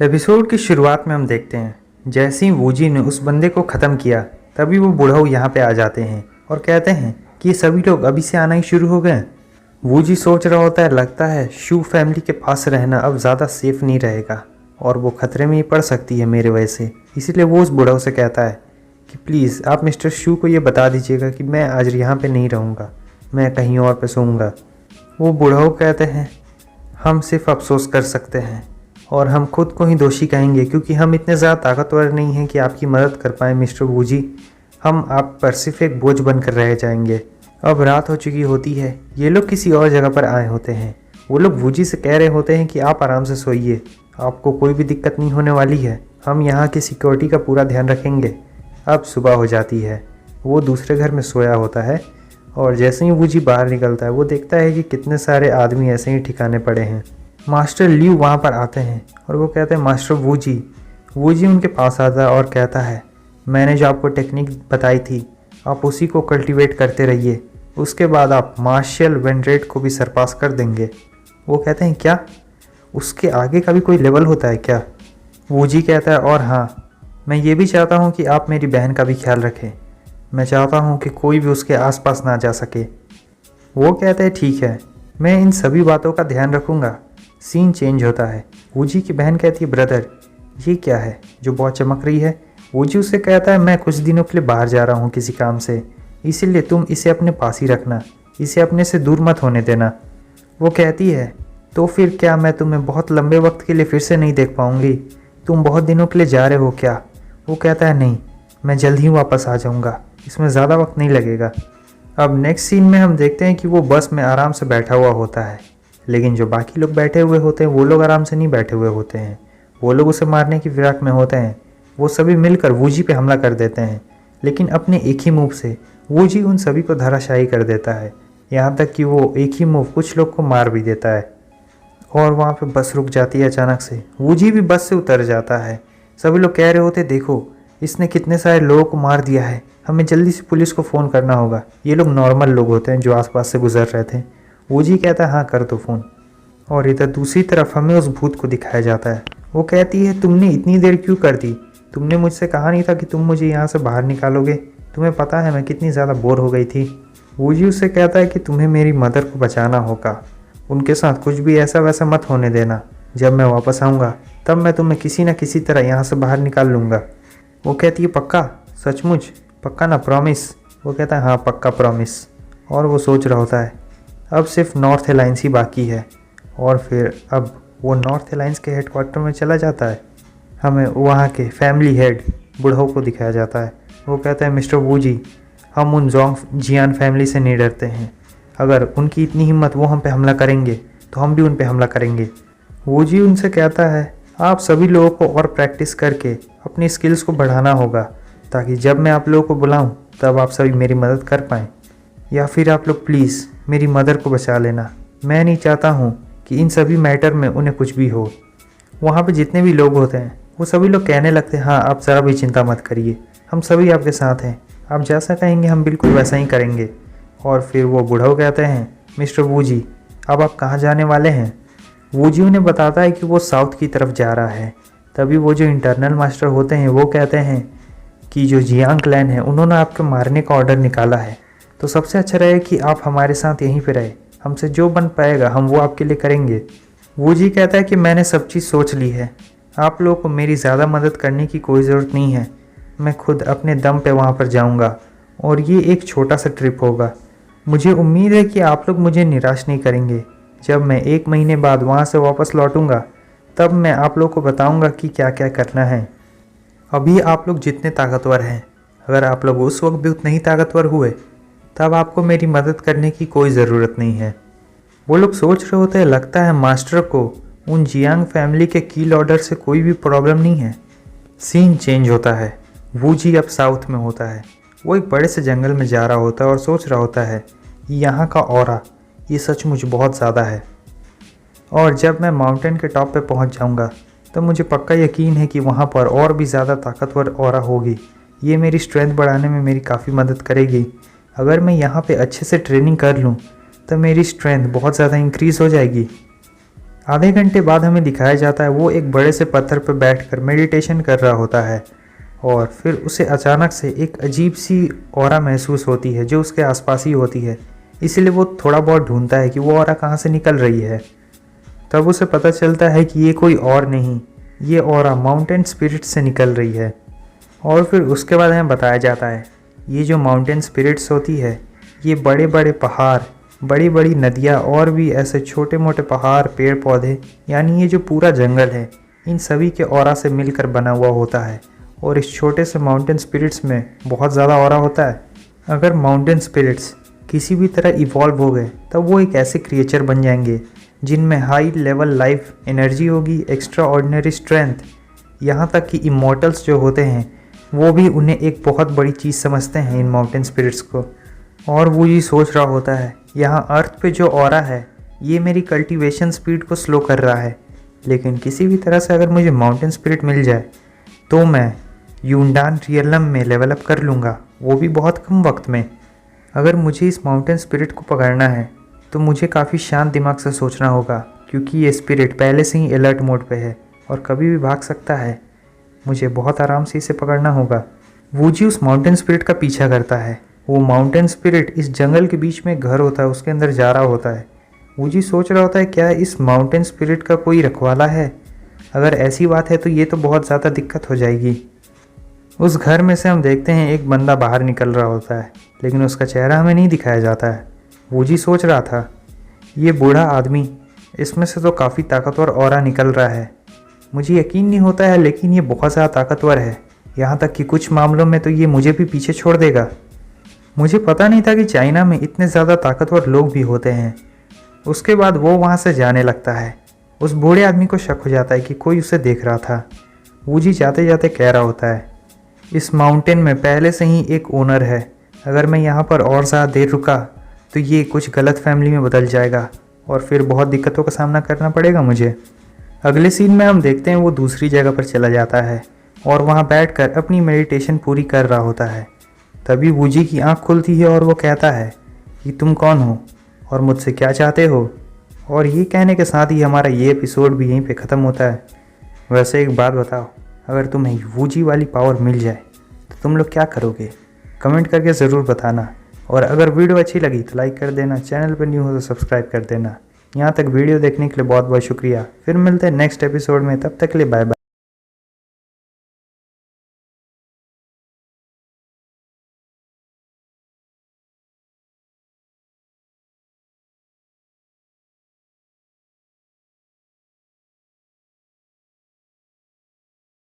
Episode की शुरुआत में हम देखते हैं जैसे ही वूजी ने उस बंदे को ख़त्म किया तभी वो बुढ़ऊ यहाँ पे आ जाते हैं और कहते हैं कि ये सभी लोग अभी से आना ही शुरू हो गए। वूजी सोच रहा होता है लगता है शू फैमिली के पास रहना अब ज़्यादा सेफ नहीं रहेगा और वो ख़तरे में ही पड़ सकती है मेरे वजह से। इसीलिए वो उस बुढ़ऊ से कहता है कि प्लीज़ आप मिस्टर शू को ये बता दीजिएगा कि मैं आज यहाँ पर नहीं रहूँगा, मैं कहीं और पर सोऊंगा। वो बुढ़ऊ कहते हैं हम सिर्फ अफसोस कर सकते हैं और हम खुद को ही दोषी कहेंगे क्योंकि हम इतने ज़्यादा ताकतवर नहीं हैं कि आपकी मदद कर पाएँ मिस्टर वूजी। हम आप पर सिर्फ एक बोझ बनकर रह जाएंगे। अब रात हो चुकी होती है, ये लोग किसी और जगह पर आए होते हैं। वो लोग वूजी से कह रहे होते हैं कि आप आराम से सोइए, आपको कोई भी दिक्कत नहीं होने वाली है, हम यहाँ की सिक्योरिटी का पूरा ध्यान रखेंगे। अब सुबह हो जाती है, वो दूसरे घर में सोया होता है और जैसे ही वूजी बाहर निकलता है वो देखता है कि कितने सारे आदमी ऐसे ही ठिकाने पड़े हैं। मास्टर ल्यू वहाँ पर आते हैं और वो कहते हैं मास्टर वूजी। वूजी उनके पास आता है और कहता है मैंने जो आपको टेक्निक बताई थी आप उसी को कल्टीवेट करते रहिए, उसके बाद आप मार्शल वेंड्रेट को भी सरपास कर देंगे। वो कहते हैं क्या उसके आगे का भी कोई लेवल होता है क्या? वूजी कहता है और हाँ, मैं ये भी चाहता हूँ कि आप मेरी बहन का भी ख्याल रखें, मैं चाहता हूँ कि कोई भी उसके आसपास ना जा सके। वो कहते हैं ठीक है, मैं इन सभी बातों का ध्यान रखूँगा। सीन चेंज होता है। वूजी की बहन कहती है ब्रदर ये क्या है जो बहुत चमक रही है? वूजी उससे कहता है मैं कुछ दिनों के लिए बाहर जा रहा हूँ किसी काम से, इसीलिए तुम इसे अपने पास ही रखना, इसे अपने से दूर मत होने देना। वो कहती है तो फिर क्या मैं तुम्हें बहुत लंबे वक्त के लिए फिर से नहीं देख पाऊँगी? तुम बहुत दिनों के लिए जा रहे हो क्या? वो कहता है नहीं, मैं जल्द ही वापस आ जाऊँगा, इसमें ज़्यादा वक्त नहीं लगेगा। अब नेक्स्ट सीन में हम देखते हैं कि वो बस में आराम से बैठा हुआ होता है, लेकिन जो बाकी लोग बैठे हुए होते हैं वो लोग आराम से नहीं बैठे हुए होते हैं, वो लोग उसे मारने की फिराक में होते हैं। वो सभी मिलकर वूजी पे हमला कर देते हैं, लेकिन अपने एक ही मूव से वूजी उन सभी को धराशायी कर देता है, यहाँ तक कि वो एक ही मूव कुछ लोग को मार भी देता है। और वहाँ पे बस रुक जाती है अचानक से, वूजी भी बस से उतर जाता है। सभी लोग कह रहे होते देखो इसने कितने सारे लोगों को मार दिया है, हमें जल्दी से पुलिस को फ़ोन करना होगा। ये लोग नॉर्मल लोग होते हैं जो आसपास से गुजर रहे थे। वूजी कहता है हाँ कर दो फ़ोन। और इधर दूसरी तरफ हमें उस भूत को दिखाया जाता है। वो कहती है तुमने इतनी देर क्यों कर दी? तुमने मुझसे कहा नहीं था कि तुम मुझे यहाँ से बाहर निकालोगे? तुम्हें पता है मैं कितनी ज़्यादा बोर हो गई थी। वूजी उससे कहता है कि तुम्हें मेरी मदर को बचाना होगा, उनके साथ कुछ भी ऐसा वैसा मत होने देना। जब मैं वापस आऊँगा तब मैं तुम्हें किसी न किसी तरह यहाँ से बाहर निकाल लूँगा। वो कहती है पक्का? सचमुच पक्का ना? प्रॉमिस? वो कहता है हाँ पक्का प्रॉमिस। और वो सोच रहा होता है अब सिर्फ नॉर्थ अलायंस ही बाकी है। और फिर अब वो नॉर्थ अलायंस के हेडक्वार्टर में चला जाता है। हमें वहाँ के फैमिली हेड बुढ़ऊ को दिखाया जाता है। वो कहता है मिस्टर वूजी हम उन जोंग जियान फैमिली से नहीं डरते हैं, अगर उनकी इतनी हिम्मत वो हम पे हमला करेंगे तो हम भी उन पे हमला करेंगे। वूजी उनसे कहता है आप सभी लोगों को और प्रैक्टिस करके अपनी स्किल्स को बढ़ाना होगा ताकि जब मैं आप लोगों को बुलाऊं तब आप सभी मेरी मदद कर पाएँ, या फिर आप लोग प्लीज़ मेरी मदर को बचा लेना। मैं नहीं चाहता हूँ कि इन सभी मैटर में उन्हें कुछ भी हो। वहाँ पे जितने भी लोग होते हैं वो सभी लोग कहने लगते हैं हाँ आप ज़रा भी चिंता मत करिए, हम सभी आपके साथ हैं, आप जैसा कहेंगे हम बिल्कुल वैसा ही करेंगे। और फिर वो बुढ़ऊ कहते हैं मिस्टर वूजी अब आप कहाँ जाने वाले हैं? वूजी उन्हें बताता है कि वो साउथ की तरफ जा रहा है। तभी वो जो इंटरनल मास्टर होते हैं वो कहते हैं कि जो जियांग क्लैन है उन्होंने आपके मारने का ऑर्डर निकाला है, तो सबसे अच्छा रहे कि आप हमारे साथ यहीं पे रहे, हमसे जो बन पाएगा हम वो आपके लिए करेंगे। वूजी कहता है कि मैंने सब चीज़ सोच ली है, आप लोगों को मेरी ज़्यादा मदद करने की कोई ज़रूरत नहीं है, मैं खुद अपने दम पे वहाँ पर जाऊँगा और ये एक छोटा सा ट्रिप होगा। मुझे उम्मीद है कि आप लोग मुझे निराश नहीं करेंगे। जब मैं 1 महीने बाद वहाँ से वापस लौटूंगा तब मैं आप लोग को बताऊँगा कि क्या क्या करना है। अभी आप लोग जितने ताकतवर हैं, अगर आप लोग उस वक्त भी उतने ही ताकतवर हुए तब आपको मेरी मदद करने की कोई ज़रूरत नहीं है। वो लोग सोच रहे होते हैं लगता है मास्टर को उन जियांग फैमिली के कील ऑर्डर से कोई भी प्रॉब्लम नहीं है। सीन चेंज होता है, वूजी अब साउथ में होता है। वो एक बड़े से जंगल में जा रहा होता है और सोच रहा होता है यहाँ का ऑरा ये सचमुच बहुत ज़्यादा है, और जब मैं माउंटेन के टॉप पे पहुँच जाऊँगा तब मुझे पक्का यकीन है कि वहाँ पर और भी ज़्यादा ताकतवर ऑरा होगी। ये मेरी स्ट्रेंथ बढ़ाने में मेरी काफ़ी मदद करेगी। अगर मैं यहाँ पे अच्छे से ट्रेनिंग कर लूँ तब मेरी स्ट्रेंथ बहुत ज़्यादा इंक्रीज़ हो जाएगी। आधे घंटे बाद हमें दिखाया जाता है वो एक बड़े से पत्थर पर बैठकर मेडिटेशन कर रहा होता है और फिर उसे अचानक से एक अजीब सी ऑरा महसूस होती है जो उसके आसपास ही होती है। इसलिए वो थोड़ा बहुत ढूंढता है कि वो ऑरा कहाँ से निकल रही है। तब उसे पता चलता है कि ये कोई और नहीं, ये ऑरा माउंटेन स्पिरिट से निकल रही है। और फिर उसके बाद हमें बताया जाता है ये जो माउंटेन स्पिरिट्स होती है ये बड़े बड़े पहाड़, बड़ी बड़ी नदियाँ और भी ऐसे छोटे मोटे पहाड़, पेड़ पौधे, यानी ये जो पूरा जंगल है इन सभी के ऑरा से मिलकर बना हुआ होता है। और इस छोटे से माउंटेन स्पिरिट्स में बहुत ज़्यादा ऑरा होता है। अगर माउंटेन स्पिरिट्स किसी भी तरह इवॉल्व हो गए तब वो एक ऐसे क्रिएचर बन जाएंगे जिनमें हाई लेवल लाइफ एनर्जी होगी, एक्स्ट्रा ऑर्डिनरी स्ट्रेंथ, यहाँ तक कि इमॉर्टल्स जो होते हैं वो भी उन्हें एक बहुत बड़ी चीज़ समझते हैं इन माउंटेन स्पिरिट्स को। और वो ये सोच रहा होता है यहाँ अर्थ पे जो ऑरा है ये मेरी कल्टीवेशन स्पीड को स्लो कर रहा है, लेकिन किसी भी तरह से अगर मुझे माउंटेन स्पिरिट मिल जाए तो मैं यूंडान रियलम में लेवल अप कर लूँगा, वो भी बहुत कम वक्त में। अगर मुझे इस माउंटेन स्पिरिट को पकड़ना है तो मुझे काफ़ी शांत दिमाग से सोचना होगा क्योंकि ये स्पिरिट पहले से ही अलर्ट मोड पे है और कभी भी भाग सकता है। मुझे बहुत आराम से इसे पकड़ना होगा। वूजी उस माउंटेन स्पिरिट का पीछा करता है। वो माउंटेन स्पिरिट इस जंगल के बीच में घर होता है उसके अंदर जा रहा होता है। वूजी सोच रहा होता है क्या इस माउंटेन स्पिरिट का कोई रखवाला है? अगर ऐसी बात है तो ये तो बहुत ज़्यादा दिक्कत हो जाएगी। उस घर में से हम देखते हैं एक बंदा बाहर निकल रहा होता है लेकिन उसका चेहरा हमें नहीं दिखाया जाता है। वूजी सोच रहा था ये बूढ़ा आदमी, इसमें से तो काफ़ी ताकतवर ऑरा निकल रहा है। मुझे यकीन नहीं होता है लेकिन ये बहुत ज़्यादा ताकतवर है, यहाँ तक कि कुछ मामलों में तो ये मुझे भी पीछे छोड़ देगा। मुझे पता नहीं था कि चाइना में इतने ज़्यादा ताकतवर लोग भी होते हैं। उसके बाद वो वहाँ से जाने लगता है। उस बूढ़े आदमी को शक हो जाता है कि कोई उसे देख रहा था। वूजी जाते जाते कह रहा होता है इस माउंटेन में पहले से ही एक ओनर है, अगर मैं यहाँ पर और ज़्यादा देर रुका तो ये कुछ गलत फैमिली में बदल जाएगा और फिर बहुत दिक्कतों का सामना करना पड़ेगा मुझे। अगले सीन में हम देखते हैं वो दूसरी जगह पर चला जाता है और वहाँ बैठकर अपनी मेडिटेशन पूरी कर रहा होता है। तभी वूजी की आंख खुलती है और वो कहता है कि तुम कौन हो और मुझसे क्या चाहते हो। और ये कहने के साथ ही हमारा ये एपिसोड भी यहीं पे ख़त्म होता है। वैसे एक बात बताओ, अगर तुम्हें वूजी वाली पावर मिल जाए तो तुम लोग क्या करोगे? कमेंट करके ज़रूर बताना। और अगर वीडियो अच्छी लगी तो लाइक कर देना, चैनल पर न्यू हो तो सब्सक्राइब कर देना। यहाँ तक वीडियो देखने के लिए बहुत बहुत शुक्रिया। फिर मिलते हैं नेक्स्ट एपिसोड में, तब तक के लिए बाय बाय।